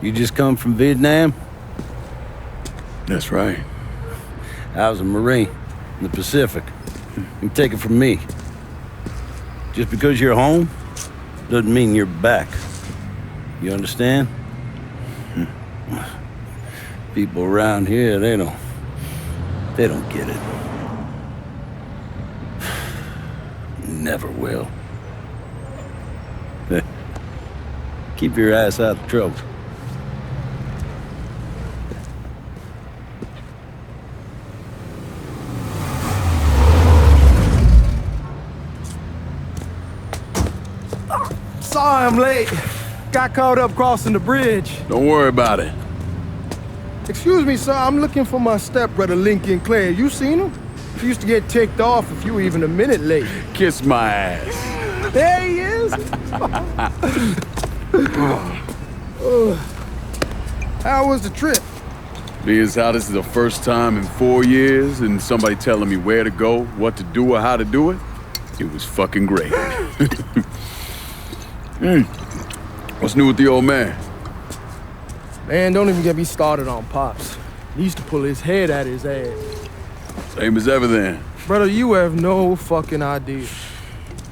You just come from Vietnam? That's right. I was a Marine in the Pacific. You can take it from me. Just because you're home doesn't mean you're back. You understand? People around here, they don't get it. Never will. Keep your ass out of trouble. Sorry I'm late. Got caught up crossing the bridge. Don't worry about it. Excuse me, sir. I'm looking for my stepbrother, Lincoln Clare. You seen him? He used to get ticked off if you were even a minute late. Kiss my ass. There he is. How was the trip? Being as how this is the first time in 4 years and somebody telling me where to go, what to do, or how to do it, it was fucking great. What's new with the old man? Man, don't even get me started on Pops. He used to pull his head out his ass. Same as ever then. Brother, you have no fucking idea.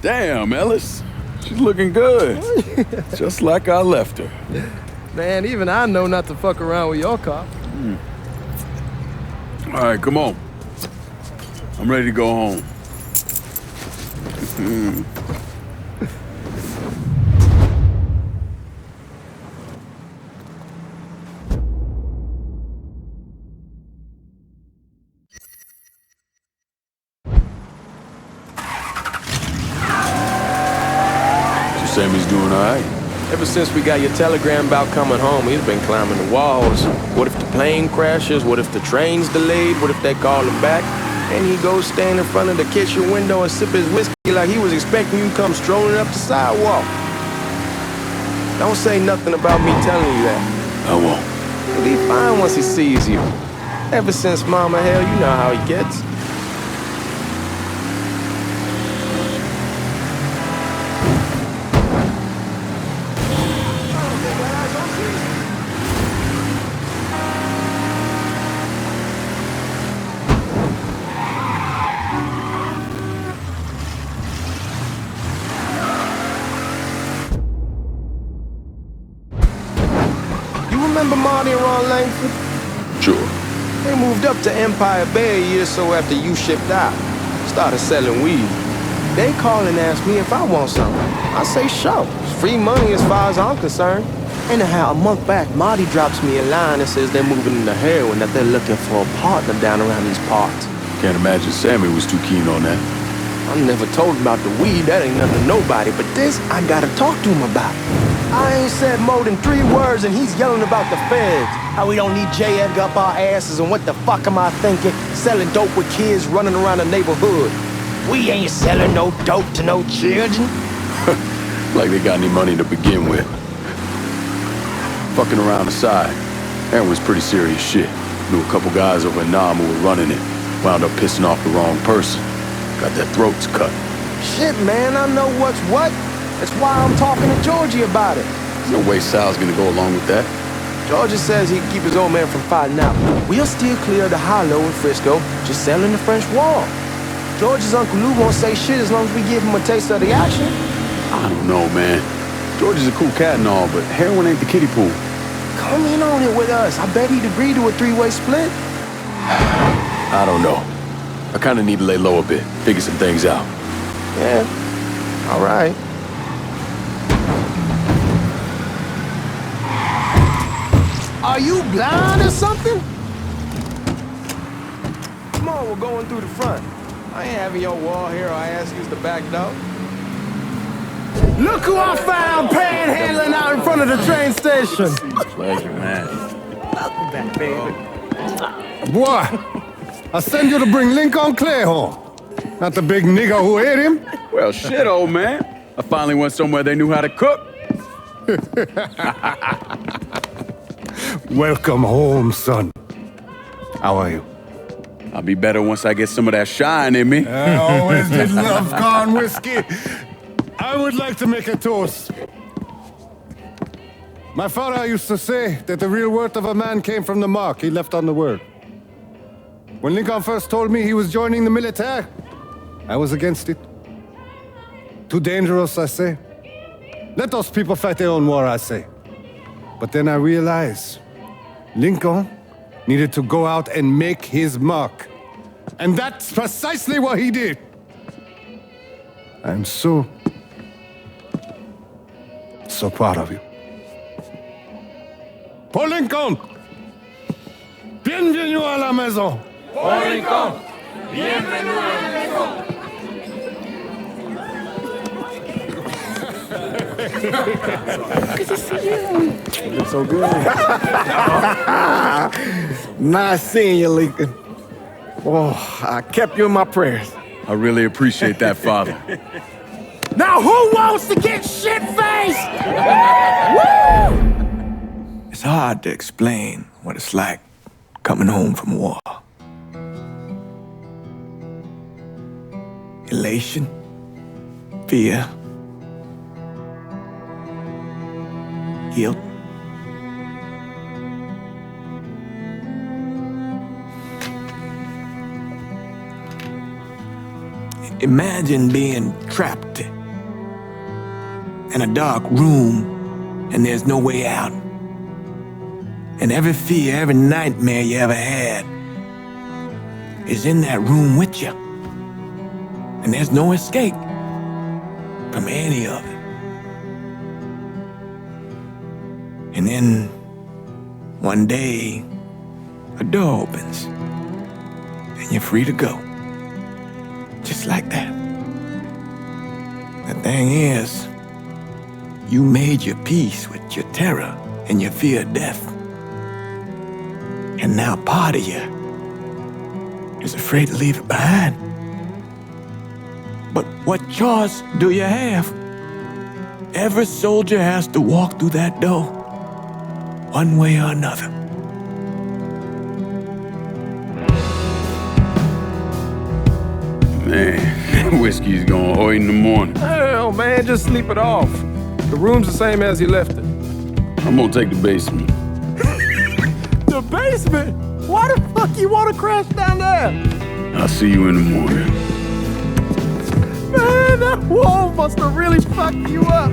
Damn, Ellis. She's looking good. Just like I left her. Man, even I know not to fuck around with your car. All right, come on. I'm ready to go home. Sammy's doing all right. Ever since we got your telegram about coming home, he's been climbing the walls. What if the plane crashes? What if the train's delayed? What if they call him back? And he goes stand in front of the kitchen window and sip his whiskey like he was expecting you to come strolling up the sidewalk. Don't say nothing about me telling you that. I won't. He'll be fine once he sees you. Ever since Mama, hell, you know how he gets. Remember Marty and Ron Langford? Sure. They moved up to Empire Bay a year or so after you shipped out. Started selling weed. They call and ask me if I want something. I say sure. It's free money as far as I'm concerned. Anyhow, a month back, Marty drops me a line and says they're moving into heroin, that they're looking for a partner down around these parts. Can't imagine Sammy was too keen on that. I never told him about the weed, that ain't nothing to nobody, but this I gotta talk to him about. I ain't said more than 3 words and he's yelling about the feds. How we don't need J. Edgar up our asses and what the fuck am I thinking? Selling dope with kids running around the neighborhood. We ain't selling no dope to no children. Like they got any money to begin with. Fucking around aside, Aaron was pretty serious shit. Knew a couple guys over in Nam who were running it. Wound up pissing off the wrong person. Got their throats cut. Shit, man, I know what's what. That's why I'm talking to Georgie about it. There's no way Sal's gonna go along with that. Georgie says he can keep his old man from fighting out. We'll still clear the hollow in Frisco, just selling the French Wall. George's Uncle Lou won't say shit as long as we give him a taste of the action. I don't know, man. George is a cool cat and all, but heroin ain't the kiddie pool. Come in on it with us. I bet he'd agree to a 3-way split. I don't know. I kinda need to lay low a bit, figure some things out. Yeah, all right. Are you blind or something? Come on, we're going through the front. I ain't having your wall hero I ask you the back door. Look who I found panhandling out in front of the train station. Pleasure, man. Welcome back, baby. Boy, I send you to bring Lincoln Clay home. Not the big nigga who ate him. Well, shit, old man. I finally went somewhere they knew how to cook. Welcome home, son. How are you? I'll be better once I get some of that shine in me. I always did love corn whiskey. I would like to make a toast My father used to say that the real worth of a man came from the mark he left on the world. When Lincoln first told me he was joining the military, I was against it. Too dangerous, I say. Let those people fight their own war, I say. But then I realized Lincoln needed to go out and make his mark. And that's precisely what he did. I'm so proud of you. Paul Lincoln! Bienvenue à la maison! Paul Lincoln! Bienvenue à la maison! Good to see you. You look so good. Nice seeing you, Lincoln. Oh, I kept you in my prayers. I really appreciate that, Father. Now who wants to get shit-faced? It's hard to explain what it's like coming home from war. Elation, fear, guilt. Imagine being trapped in a dark room and there's no way out. And every fear, every nightmare you ever had is in that room with you. And there's no escape from any of it. And then one day, a door opens and you're free to go. Just like that. The thing is, you made your peace with your terror and your fear of death. And now part of you is afraid to leave it behind. But what choice do you have? Every soldier has to walk through that door, one way or another. Man, whiskey's going hoy in the morning. Hell, man, just sleep it off. The room's the same as you left it. I'm gonna take the basement. The basement? Why the fuck you want to crash down there? I'll see you in the morning. Man, that wall must have really fucked you up.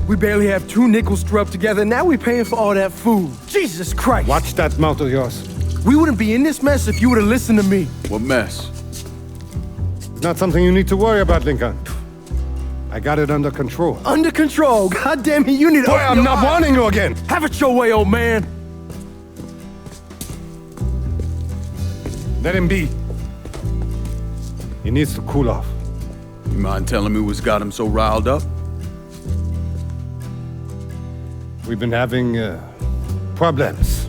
We barely have 2 nickels to rub together, now we're paying for all that food. Jesus Christ! Watch that mouth of yours. We wouldn't be in this mess if you would have listened to me. What mess? It's not something you need to worry about, Lincoln. I got it under control. Under control. God damn it, you need to Boy, open I'm your not eyes. warning you again. Have it your way, old man. Let him be. He needs to cool off. You mind telling me what's got him so riled up? We've been having problems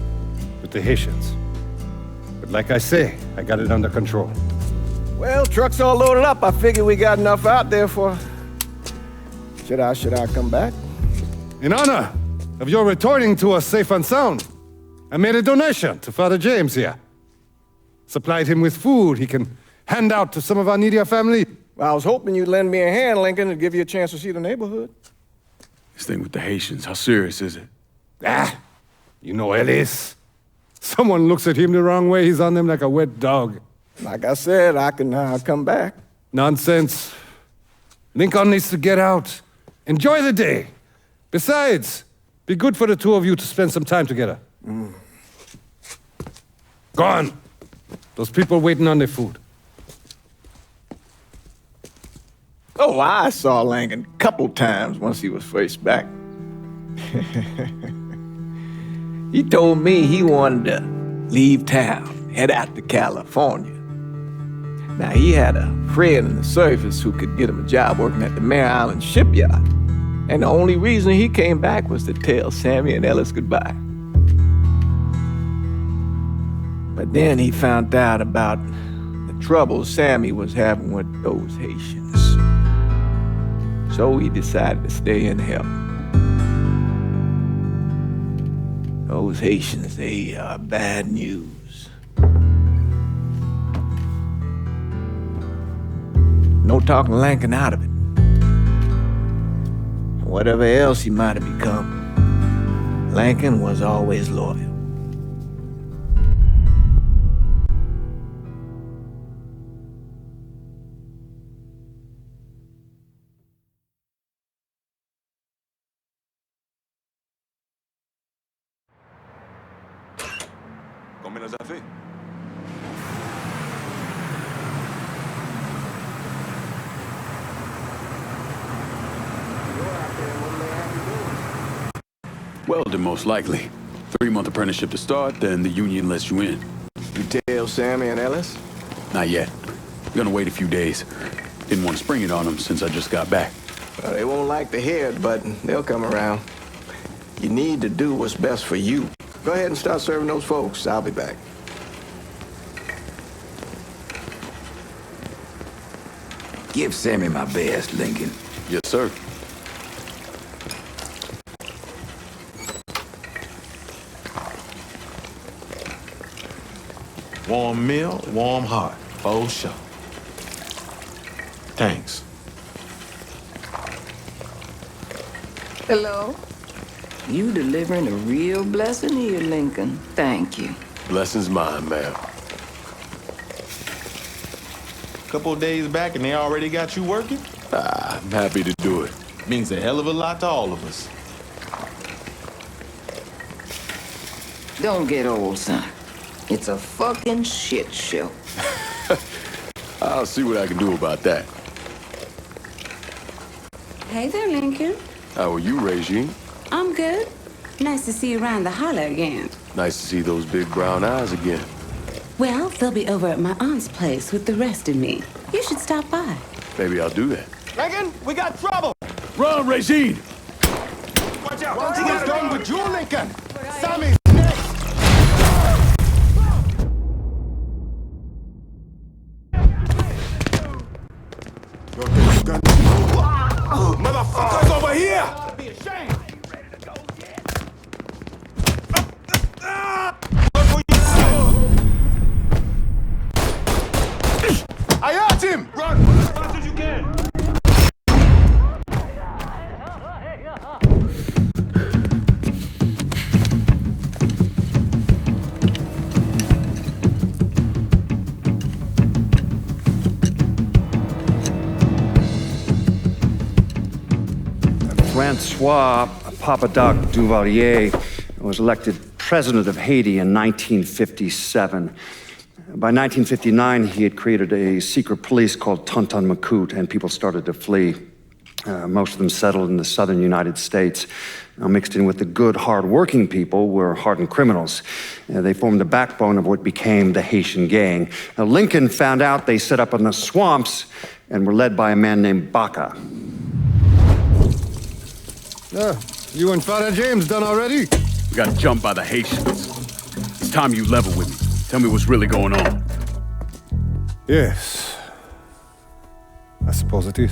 with the Haitians. But like I say, I got it under control. Well, truck's all loaded up. I figured we got enough out there for... Should I come back? In honor of your returning to us safe and sound, I made a donation to Father James here. Supplied him with food he can hand out to some of our needier family. Well, I was hoping you'd lend me a hand, Lincoln, and give you a chance to see the neighborhood. This thing with the Haitians, how serious is it? You know Ellis. Someone looks at him the wrong way, he's on them like a wet dog. Like I said, I can come back. Nonsense. Lincoln needs to get out. Enjoy the day. Besides, be good for the two of you to spend some time together. Go on. Those people waiting on their food. Oh, I saw Langan a couple times once he was first back. He told me he wanted to leave town, head out to California. Now, he had a friend in the service who could get him a job working at the Mare Island shipyard. And the only reason he came back was to tell Sammy and Ellis goodbye. But then he found out about the trouble Sammy was having with those Haitians. So he decided to stay and help. Those Haitians, they are bad news. No talking Langan out of it. Whatever else he might have become, Langan was always loyal. Combien ça fait? Welding, most likely. 3-month apprenticeship to start, then the union lets you in. You tell Sammy and Ellis? Not yet. Gonna wait a few days. Didn't want to spring it on them since I just got back. Well, they won't like to hear it, but they'll come around. You need to do what's best for you. Go ahead and start serving those folks. I'll be back. Give Sammy my best, Lincoln. Yes, sir. Warm meal, warm heart, for sure. Thanks. Hello. You delivering a real blessing here, Lincoln. Thank you. Blessing's mine, ma'am. Couple of days back and they already got you working? I'm happy to do it. Means a hell of a lot to all of us. Don't get old, son. It's a fucking shit show. I'll see what I can do about that. Hey there, Lincoln. How are you, Regine? I'm good. Nice to see you around the holler again. Nice to see those big brown eyes again. Well, they'll be over at my aunt's place with the rest of me. You should stop by. Maybe I'll do that. Lincoln, we got trouble. Run, Regine! Watch out. What's going with you, Lincoln? Sammy's next. Motherfuckers over here! Be ashamed. I hurt him! Run as fast as you can! Francois Papadoc Duvalier was elected president of Haiti in 1957. By 1959, he had created a secret police called Tonton Macoute, and people started to flee. Most of them settled in the southern United States. Now, mixed in with the good, hard-working people were hardened criminals. They formed the backbone of what became the Haitian gang. Now, Lincoln found out they set up in the swamps and were led by a man named Baca. You and Father James done already? We got jumped by the Haitians. It's time you level with me. Tell me what's really going on. Yes. I suppose it is.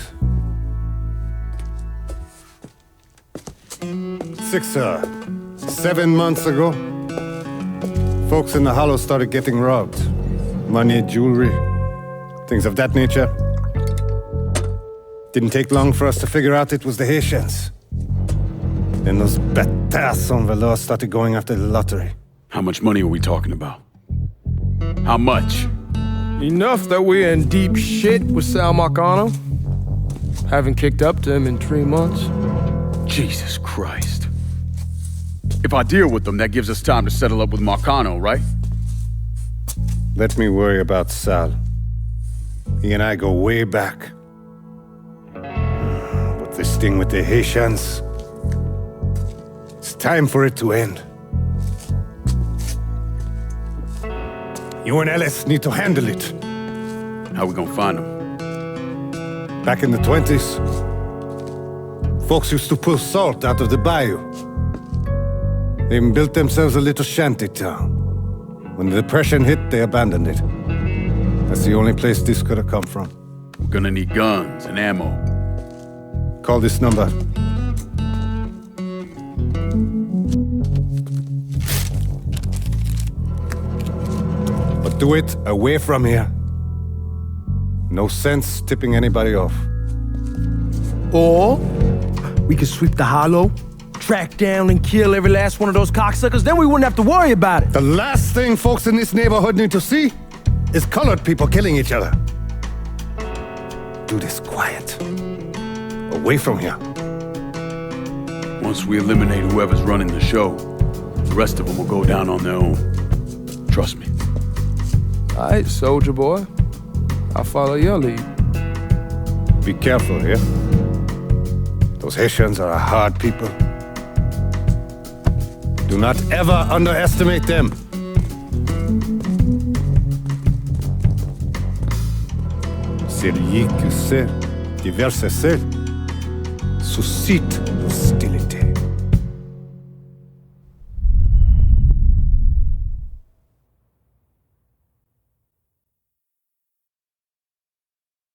7 months ago, folks in the Hollow started getting robbed. Money, jewelry, things of that nature. Didn't take long for us to figure out it was the Haitians. Then those bâtards en velours started going after the lottery. How much money are we talking about? How much? Enough that we're in deep shit with Sal Marcano. Haven't kicked up to him in 3 months. Jesus Christ. If I deal with them, that gives us time to settle up with Marcano, right? Let me worry about Sal. He and I go way back. But this thing with the Haitians, it's time for it to end. You and Ellis need to handle it. How we gonna find them? Back in the 20s, folks used to pull salt out of the bayou. They even built themselves a little shanty town. When the Depression hit, they abandoned it. That's the only place this could have come from. We're gonna need guns and ammo. Call this number. But do it away from here. No sense tipping anybody off. Or we could sweep the hollow, track down and kill every last one of those cocksuckers, then we wouldn't have to worry about it. The last thing folks in this neighborhood need to see is colored people killing each other. Do this quiet. Away from here. Once we eliminate whoever's running the show, the rest of them will go down on their own. Trust me. All right, soldier boy. I'll follow your lead. Be careful here. Those Haitians are a hard people. Do not ever underestimate them. Celui qui sait diverser suscite